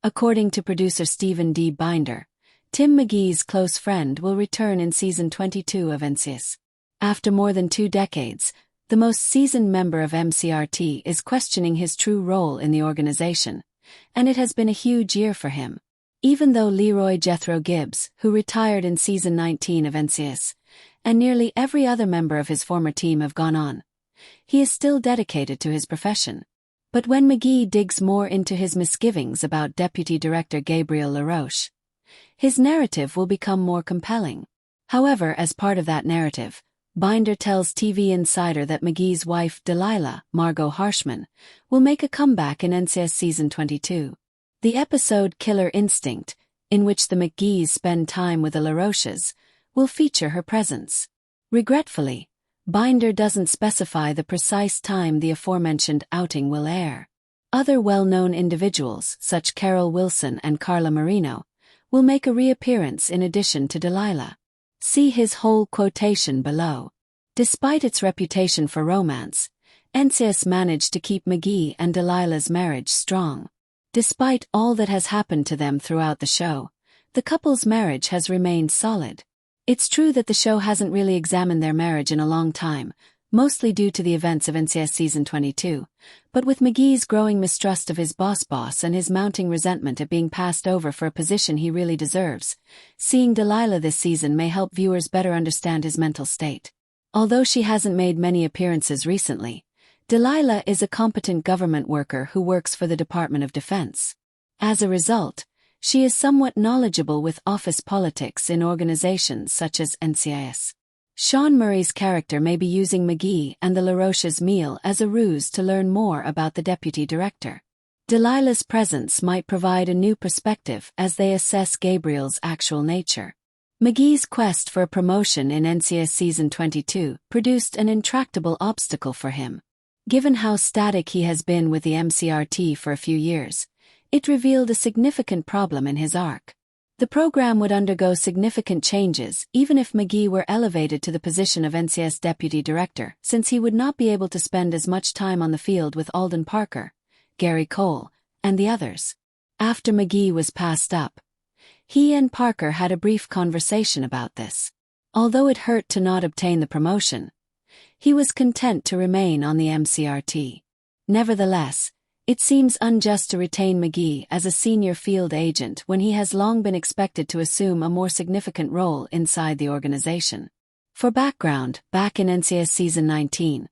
According to producer Stephen D. Binder, Tim McGee's close friend will return in season 22 of NCIS. After more than 2 decades, the most seasoned member of MCRT is questioning his true role in the organization, and it has been a huge year for him. Even though Leroy Jethro Gibbs, who retired in season 19 of NCIS, and nearly every other member of his former team have gone on, he is still dedicated to his profession. But when McGee digs more into his misgivings about Deputy Director Gabriel LaRoche, his narrative will become more compelling. However, as part of that narrative, Binder tells TV Insider that McGee's wife Delilah, Margot Harshman, will make a comeback in NCIS season 22. The episode Killer Instinct, in which the McGees spend time with the LaRoches, will feature her presence. Regretfully, Binder doesn't specify the precise time the aforementioned outing will air. Other well-known individuals, such Carol Wilson and Carla Marino, will make a reappearance in addition to Delilah. See his whole quotation below. Despite its reputation for romance, NCIS managed to keep McGee and Delilah's marriage strong. Despite all that has happened to them throughout the show, the couple's marriage has remained solid. It's true that the show hasn't really examined their marriage in a long time, mostly due to the events of NCIS season 22, but with McGee's growing mistrust of his boss and his mounting resentment at being passed over for a position he really deserves, seeing Delilah this season may help viewers better understand his mental state. Although she hasn't made many appearances recently, Delilah is a competent government worker who works for the Department of Defense. As a result, she is somewhat knowledgeable with office politics in organizations such as NCIS. Sean Murray's character may be using McGee and the LaRoche's meal as a ruse to learn more about the deputy director. Delilah's presence might provide a new perspective as they assess Gabriel's actual nature. McGee's quest for a promotion in NCIS season 22 produced an intractable obstacle for him. Given how static he has been with the MCRT for a few years, it revealed a significant problem in his arc. The program would undergo significant changes even if McGee were elevated to the position of NCIS Deputy Director, since he would not be able to spend as much time on the field with Alden Parker, Gary Cole, and the others. After McGee was passed up, he and Parker had a brief conversation about this. Although it hurt to not obtain the promotion, he was content to remain on the MCRT. Nevertheless, it seems unjust to retain McGee as a senior field agent when he has long been expected to assume a more significant role inside the organization. For background, back in NCIS season 19,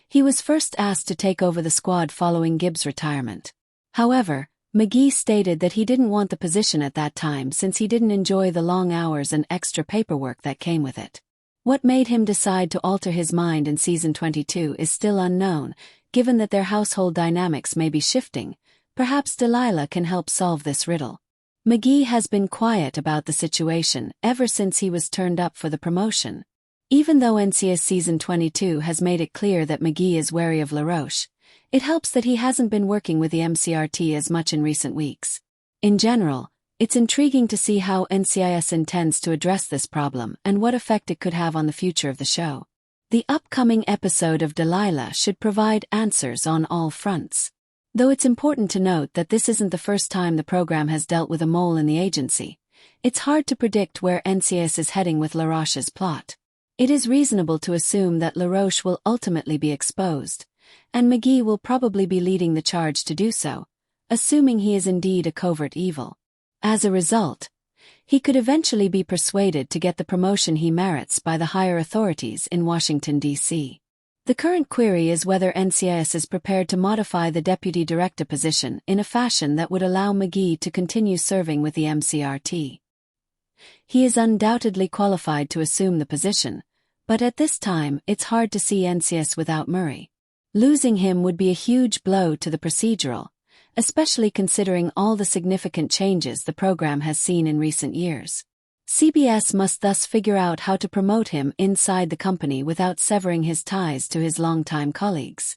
he was first asked to take over the squad following Gibbs' retirement. However, McGee stated that he didn't want the position at that time since he didn't enjoy the long hours and extra paperwork that came with it. What made him decide to alter his mind in season 22 is still unknown. Given that their household dynamics may be shifting, perhaps Delilah can help solve this riddle. McGee has been quiet about the situation ever since he was turned up for the promotion. Even though NCIS season 22 has made it clear that McGee is wary of LaRoche, it helps that he hasn't been working with the MCRT as much in recent weeks. In general, it's intriguing to see how NCIS intends to address this problem and what effect it could have on the future of the show. The upcoming episode of Delilah should provide answers on all fronts. Though it's important to note that this isn't the first time the program has dealt with a mole in the agency, it's hard to predict where NCIS is heading with LaRoche's plot. It is reasonable to assume that LaRoche will ultimately be exposed, and McGee will probably be leading the charge to do so, assuming he is indeed a covert evil. As a result, he could eventually be persuaded to get the promotion he merits by the higher authorities in Washington, D.C. The current query is whether NCIS is prepared to modify the deputy director position in a fashion that would allow McGee to continue serving with the MCRT. He is undoubtedly qualified to assume the position, but at this time it's hard to see NCIS without Murray. Losing him would be a huge blow to the procedural, especially considering all the significant changes the program has seen in recent years. CBS must thus figure out how to promote him inside the company without severing his ties to his longtime colleagues.